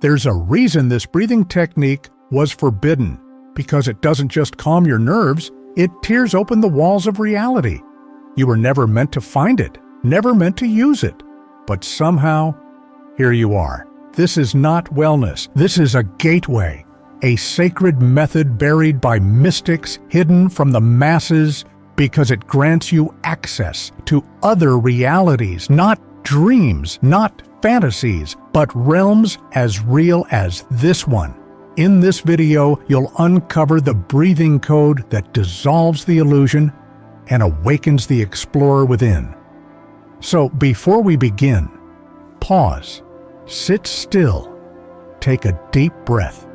There's a reason this breathing technique was forbidden, because it doesn't just calm your nerves, it tears open the walls of reality. You were never meant to find it, never meant to use it. But somehow, here you are. This is not wellness. This is a gateway, a sacred method buried by mystics, hidden from the masses, because it grants you access to other realities, not dreams, not fantasies, but realms as real as this one. In this video, you'll uncover the breathing code that dissolves the illusion and awakens the explorer within. So before we begin, pause, sit still, take a deep breath,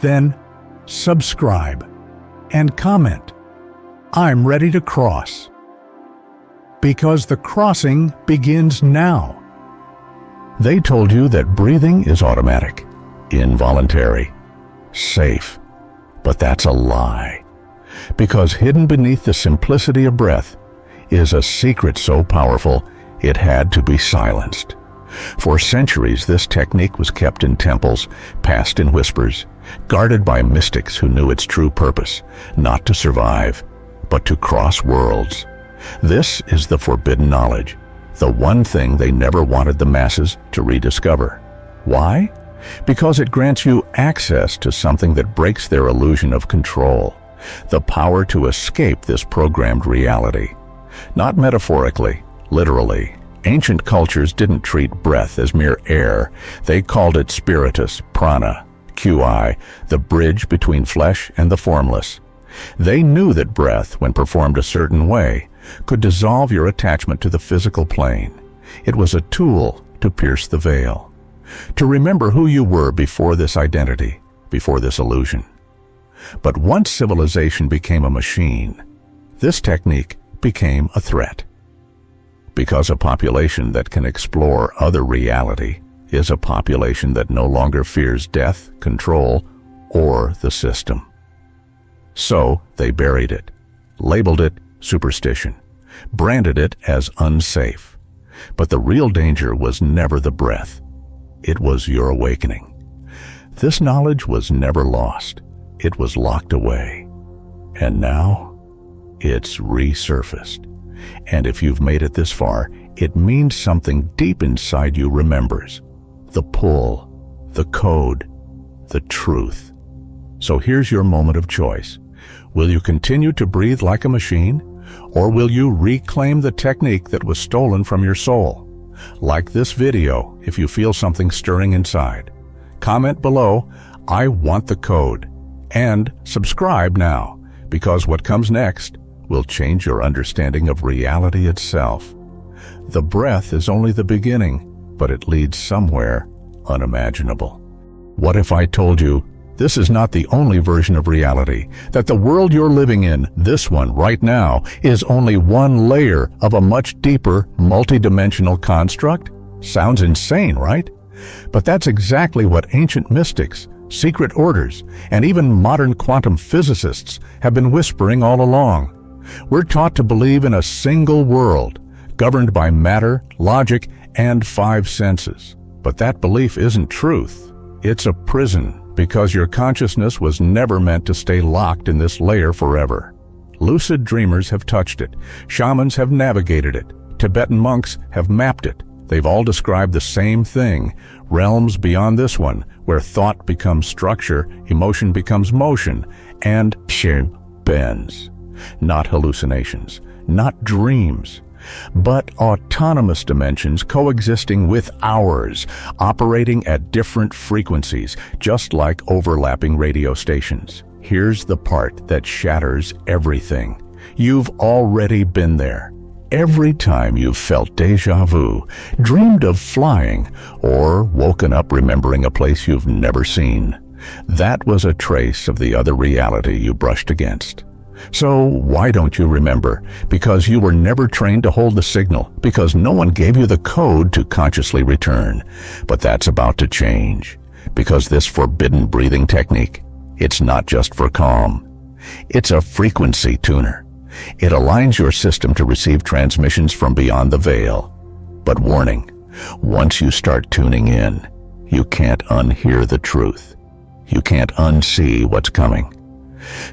then subscribe and comment. I'm ready to cross. Because the crossing begins now. They told you that breathing is automatic, involuntary, safe. But that's a lie. Because hidden beneath the simplicity of breath is a secret so powerful it had to be silenced. For centuries, this technique was kept in temples, passed in whispers, guarded by mystics who knew its true purpose, not to survive, but to cross worlds. This is the forbidden knowledge, the one thing they never wanted the masses to rediscover. Why? Because it grants you access to something that breaks their illusion of control, the power to escape this programmed reality. Not metaphorically, literally. Ancient cultures didn't treat breath as mere air. They called it spiritus, prana, qi, the bridge between flesh and the formless. They knew that breath, when performed a certain way, could dissolve your attachment to the physical plane. It was a tool to pierce the veil, to remember who you were before this identity, before this illusion. But once civilization became a machine, this technique became a threat. Because a population that can explore other reality is a population that no longer fears death, control, or the system. So they buried it, labeled it superstition, branded it as unsafe. But the real danger was never the breath. It was your awakening. This knowledge was never lost. It was locked away. And now, it's resurfaced. And if you've made it this far, it means something deep inside you remembers. The pull, the code, the truth. So here's your moment of choice. Will you continue to breathe like a machine? Or will you reclaim the technique that was stolen from your soul? Like this video if you feel something stirring inside. Comment below, I want the code. And subscribe now, because what comes next will change your understanding of reality itself. The breath is only the beginning, but it leads somewhere unimaginable. What if I told you this is not the only version of reality, that the world you're living in, this one right now, is only one layer of a much deeper, multidimensional construct? Sounds insane, right? But that's exactly what ancient mystics, secret orders, and even modern quantum physicists have been whispering all along. We're taught to believe in a single world, governed by matter, logic, and 5 senses. But that belief isn't truth. It's a prison, because your consciousness was never meant to stay locked in this layer forever. Lucid dreamers have touched it. Shamans have navigated it. Tibetan monks have mapped it. They've all described the same thing, realms beyond this one, where thought becomes structure, emotion becomes motion, and bends. Not hallucinations, not dreams, but autonomous dimensions coexisting with ours, operating at different frequencies, just like overlapping radio stations. Here's the part that shatters everything. You've already been there. Every time you've felt déjà vu, dreamed of flying, or woken up remembering a place you've never seen, that was a trace of the other reality you brushed against. So why don't you remember? Because you were never trained to hold the signal, because no one gave you the code to consciously return. But that's about to change, because this forbidden breathing technique, it's not just for calm. It's a frequency tuner. It aligns your system to receive transmissions from beyond the veil. But warning, once you start tuning in, you can't unhear the truth. You can't unsee what's coming.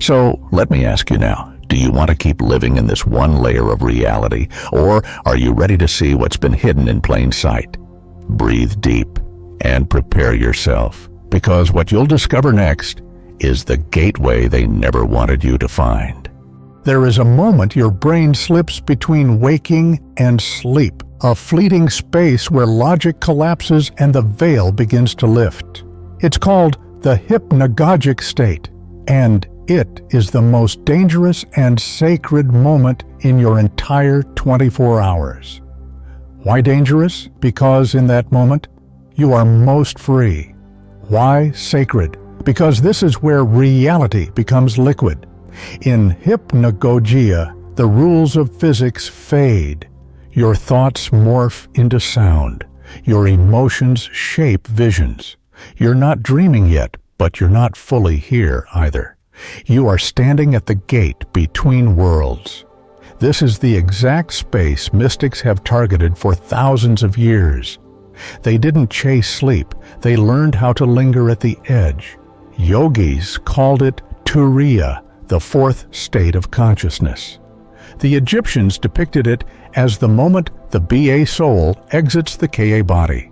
So let me ask you now, do you want to keep living in this one layer of reality, or are you ready to see what's been hidden in plain sight? Breathe deep and prepare yourself, because what you'll discover next is the gateway they never wanted you to find. There is a moment your brain slips between waking and sleep, a fleeting space where logic collapses and the veil begins to lift. It's called the hypnagogic state, and it is the most dangerous and sacred moment in your entire 24 hours. Why dangerous? Because in that moment, you are most free. Why sacred? Because this is where reality becomes liquid. In hypnagogia, the rules of physics fade. Your thoughts morph into sound. Your emotions shape visions. You're not dreaming yet, but you're not fully here either. You are standing at the gate between worlds. This is the exact space mystics have targeted for thousands of years. They didn't chase sleep. They learned how to linger at the edge. Yogis called it Turiya, the fourth state of consciousness. The Egyptians depicted it as the moment the BA soul exits the KA body.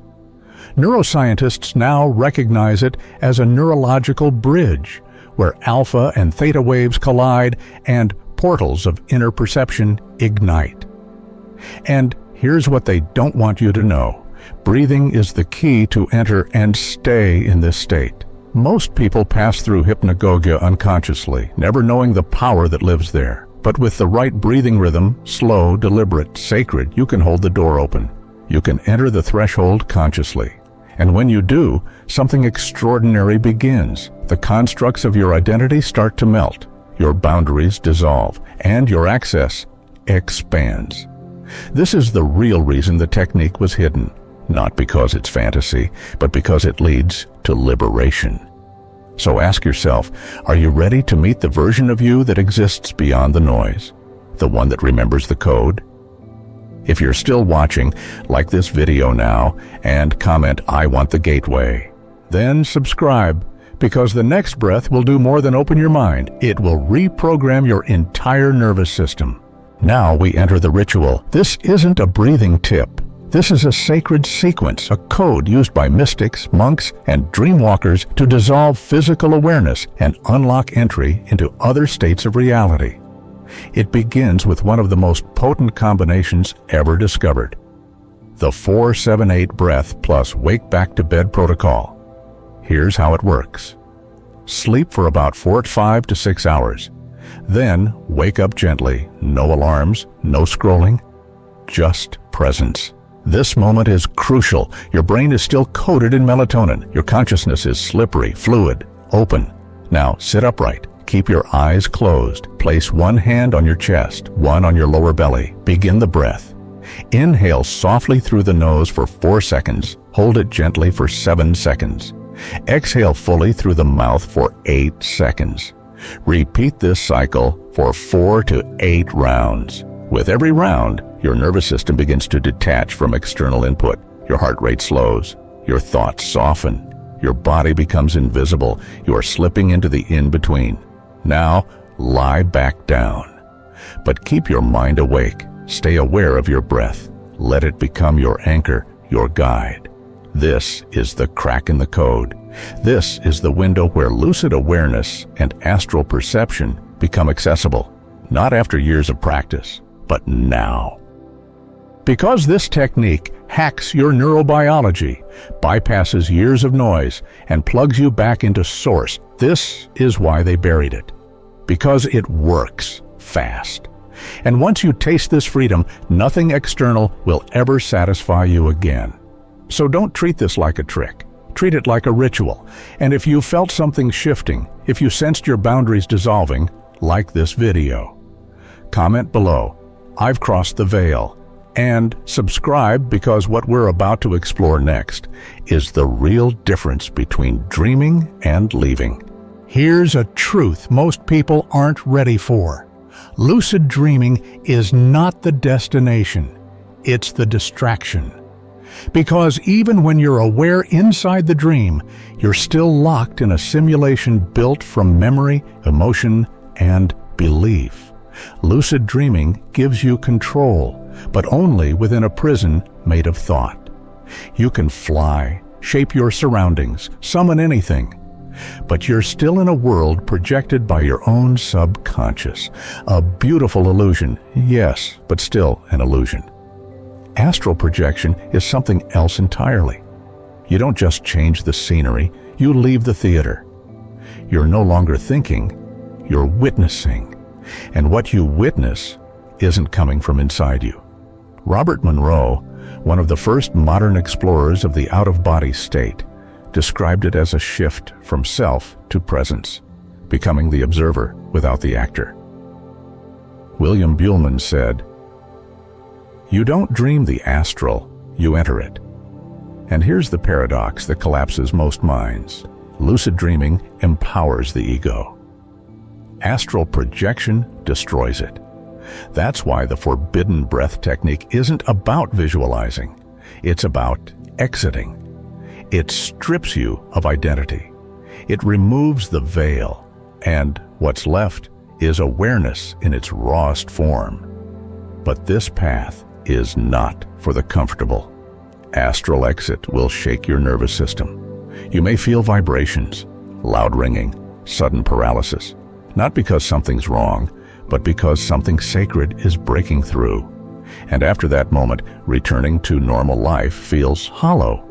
Neuroscientists now recognize it as a neurological bridge, where alpha and theta waves collide and portals of inner perception ignite. And here's what they don't want you to know. Breathing is the key to enter and stay in this state. Most people pass through hypnagogia unconsciously, never knowing the power that lives there. But with the right breathing rhythm, slow, deliberate, sacred, you can hold the door open. You can enter the threshold consciously. And when you do, something extraordinary begins. The constructs of your identity start to melt, your boundaries dissolve, and your access expands. This is the real reason the technique was hidden, not because it's fantasy, but because it leads to liberation. So ask yourself, are you ready to meet the version of you that exists beyond the noise, the one that remembers the code? If you're still watching, like this video now and comment, "I want the gateway." Then subscribe, because the next breath will do more than open your mind. It will reprogram your entire nervous system. Now we enter the ritual. This isn't a breathing tip. This is a sacred sequence, a code used by mystics, monks, and dreamwalkers to dissolve physical awareness and unlock entry into other states of reality. It begins with one of the most potent combinations ever discovered: the 4-7-8 breath plus wake back to bed protocol. Here's how it works. Sleep for about 5 to 6 hours. Then wake up gently, no alarms, no scrolling, just presence. This moment is crucial. Your brain is still coated in melatonin. Your consciousness is slippery, fluid, open. Now sit upright. Keep your eyes closed. Place one hand on your chest, one on your lower belly. Begin the breath. Inhale softly through the nose for 4 seconds. Hold it gently for 7 seconds. Exhale fully through the mouth for 8 seconds. Repeat this cycle for 4 to 8 rounds. With every round, your nervous system begins to detach from external input. Your heart rate slows. Your thoughts soften. Your body becomes invisible. You are slipping into the in-between. Now, lie back down. But keep your mind awake. Stay aware of your breath. Let it become your anchor, your guide. This is the crack in the code. This is the window where lucid awareness and astral perception become accessible, not after years of practice, but now. Because this technique hacks your neurobiology, bypasses years of noise, and plugs you back into source, this is why they buried it. Because it works fast. And once you taste this freedom, nothing external will ever satisfy you again. So don't treat this like a trick. Treat it like a ritual. And if you felt something shifting, if you sensed your boundaries dissolving, like this video. Comment below, "I've crossed the veil." And subscribe, because what we're about to explore next is the real difference between dreaming and leaving. Here's a truth most people aren't ready for. Lucid dreaming is not the destination, it's the distraction. Because even when you're aware inside the dream, you're still locked in a simulation built from memory, emotion, and belief. Lucid dreaming gives you control, but only within a prison made of thought. You can fly, shape your surroundings, summon anything. But you're still in a world projected by your own subconscious. A beautiful illusion, yes, but still an illusion. Astral projection is something else entirely. You don't just change the scenery, you leave the theater. You're no longer thinking, you're witnessing. And what you witness isn't coming from inside you. Robert Monroe, one of the first modern explorers of the out-of-body state, described it as a shift from self to presence, becoming the observer without the actor. William Buhlman said, "You don't dream the astral, you enter it." And here's the paradox that collapses most minds. Lucid dreaming empowers the ego. Astral projection destroys it. That's why the forbidden breath technique isn't about visualizing. It's about exiting. It strips you of identity. It removes the veil, and what's left is awareness in its rawest form. But this path is not for the comfortable. Astral exit will shake your nervous system. You may feel vibrations, loud ringing, sudden paralysis, not because something's wrong, but because something sacred is breaking through. And after that moment, returning to normal life feels hollow.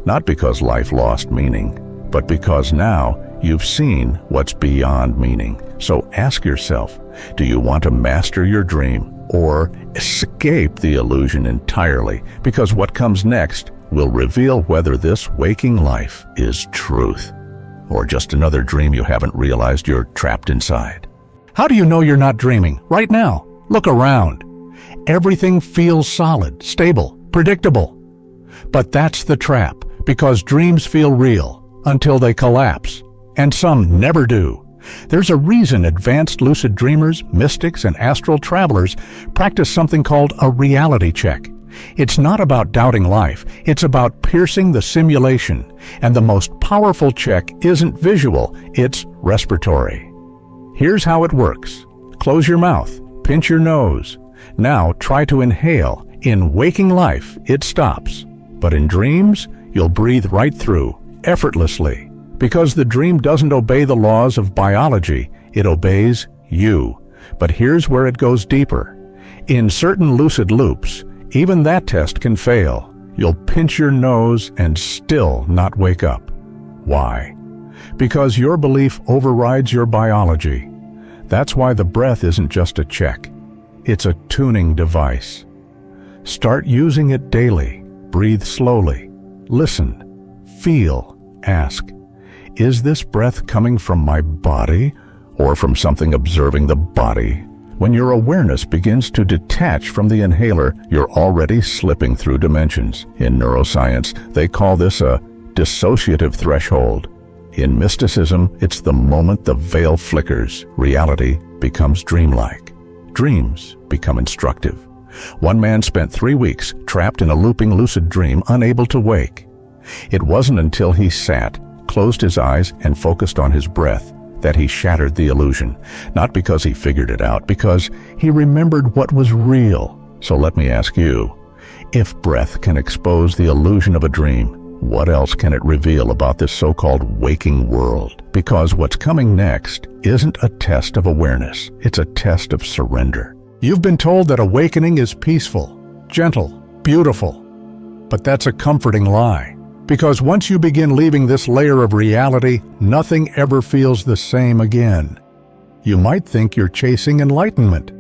Not because life lost meaning, but because now you've seen what's beyond meaning. So ask yourself, do you want to master your dream or escape the illusion entirely? Because what comes next will reveal whether this waking life is truth or just another dream you haven't realized you're trapped inside. How do you know you're not dreaming? Right now, look around. Everything feels solid, stable, predictable. But that's the trap, because dreams feel real until they collapse, and some never do. There's a reason advanced lucid dreamers, mystics, and astral travelers practice something called a reality check. It's not about doubting life, it's about piercing the simulation, and the most powerful check isn't visual, it's respiratory. Here's how it works. Close your mouth, pinch your nose. Now try to inhale. In waking life, it stops. But in dreams, you'll breathe right through, effortlessly. Because the dream doesn't obey the laws of biology, it obeys you. But here's where it goes deeper. In certain lucid loops, even that test can fail. You'll pinch your nose and still not wake up. Why? Because your belief overrides your biology. That's why the breath isn't just a check. It's a tuning device. Start using it daily. Breathe slowly. Listen. Feel. Ask. Is this breath coming from my body or from something observing the body? When your awareness begins to detach from the inhaler, you're already slipping through dimensions. In neuroscience, they call this a dissociative threshold. In mysticism, it's the moment the veil flickers, reality becomes dreamlike. Dreams become instructive. One man spent 3 weeks trapped in a looping lucid dream, unable to wake. It wasn't until he sat, closed his eyes, and focused on his breath that he shattered the illusion. Not because he figured it out, because he remembered what was real. So let me ask you, if breath can expose the illusion of a dream, what else can it reveal about this so-called waking world? Because what's coming next isn't a test of awareness, it's a test of surrender. You've been told that awakening is peaceful, gentle, beautiful. But that's a comforting lie. Because once you begin leaving this layer of reality, nothing ever feels the same again. You might think you're chasing enlightenment.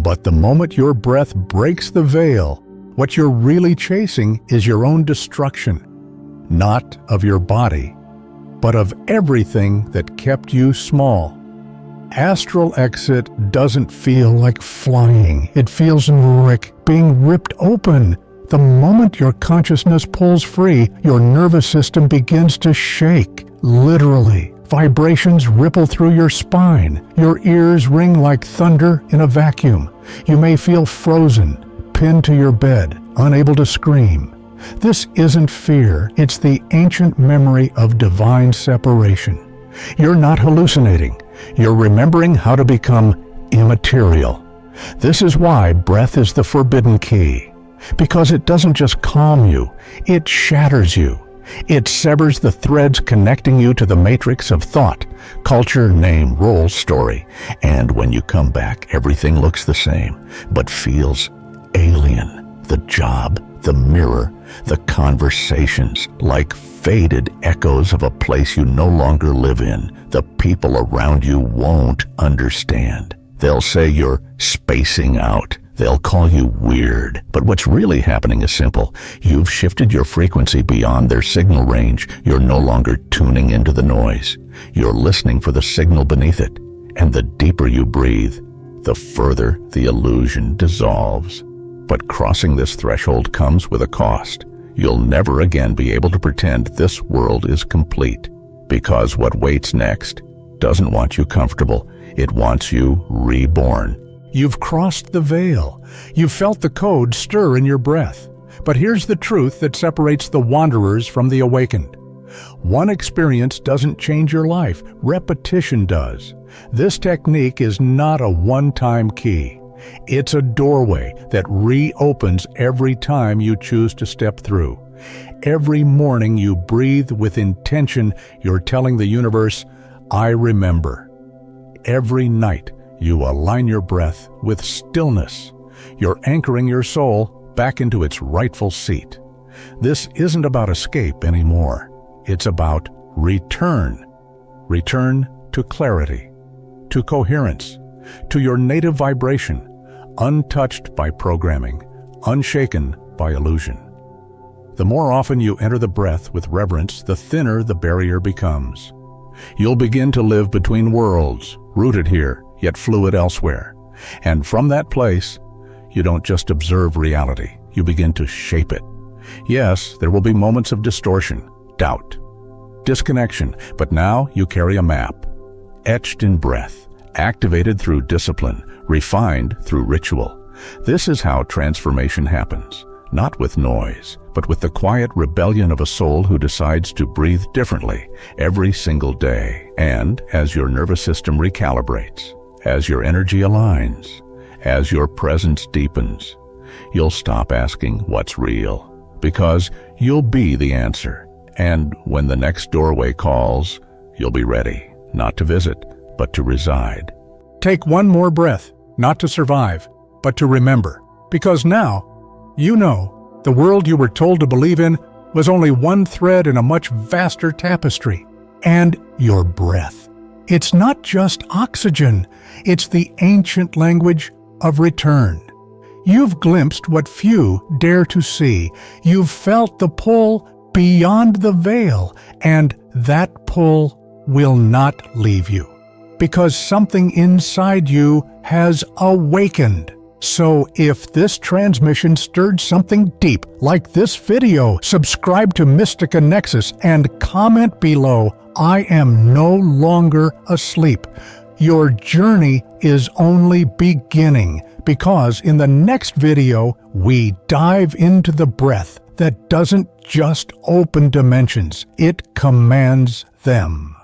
But the moment your breath breaks the veil, what you're really chasing is your own destruction. Not of your body, but of everything that kept you small. Astral exit doesn't feel like flying. It feels like being ripped open. The moment your consciousness pulls free, your nervous system begins to shake, literally. Vibrations ripple through your spine. Your ears ring like thunder in a vacuum. You may feel frozen, pinned to your bed, unable to scream. This isn't fear, it's the ancient memory of divine separation. You're not hallucinating. You're remembering how to become immaterial. This is why breath is the forbidden key. Because it doesn't just calm you, it shatters you. It severs the threads connecting you to the matrix of thought, culture, name, role, story. And when you come back, everything looks the same, but feels alien. The job, the mirror, the conversations, like faded echoes of a place you no longer live in. The people around you won't understand. They'll say you're spacing out. They'll call you weird. But what's really happening is simple. You've shifted your frequency beyond their signal range. You're no longer tuning into the noise. You're listening for the signal beneath it. And the deeper you breathe, the further the illusion dissolves. But crossing this threshold comes with a cost. You'll never again be able to pretend this world is complete. Because what waits next doesn't want you comfortable. It wants you reborn. You've crossed the veil. You've felt the code stir in your breath. But here's the truth that separates the wanderers from the awakened. One experience doesn't change your life. Repetition does. This technique is not a one-time key. It's a doorway that reopens every time you choose to step through. Every morning you breathe with intention, you're telling the universe, I remember. Every night, you align your breath with stillness. You're anchoring your soul back into its rightful seat. This isn't about escape anymore. It's about return. Return to clarity, to coherence, to your native vibration, untouched by programming, unshaken by illusion. The more often you enter the breath with reverence, the thinner the barrier becomes. You'll begin to live between worlds, rooted here, yet fluid elsewhere. And from that place, you don't just observe reality, you begin to shape it. Yes, there will be moments of distortion, doubt, disconnection, but now you carry a map, etched in breath, activated through discipline, refined through ritual. This is how transformation happens, not with noise, but with the quiet rebellion of a soul who decides to breathe differently every single day. And as your nervous system recalibrates, as your energy aligns, as your presence deepens, you'll stop asking what's real, because you'll be the answer. And when the next doorway calls, you'll be ready, not to visit, but to reside. Take one more breath, not to survive, but to remember. Because now, you know, the world you were told to believe in was only one thread in a much vaster tapestry. And your breath. It's not just oxygen, it's the ancient language of return. You've glimpsed what few dare to see. You've felt the pull beyond the veil, and that pull will not leave you. Because something inside you has awakened. So if this transmission stirred something deep, like this video, subscribe to Mystica Nexus and comment below, I am no longer asleep. Your journey is only beginning, because in the next video, we dive into the breath that doesn't just open dimensions, it commands them.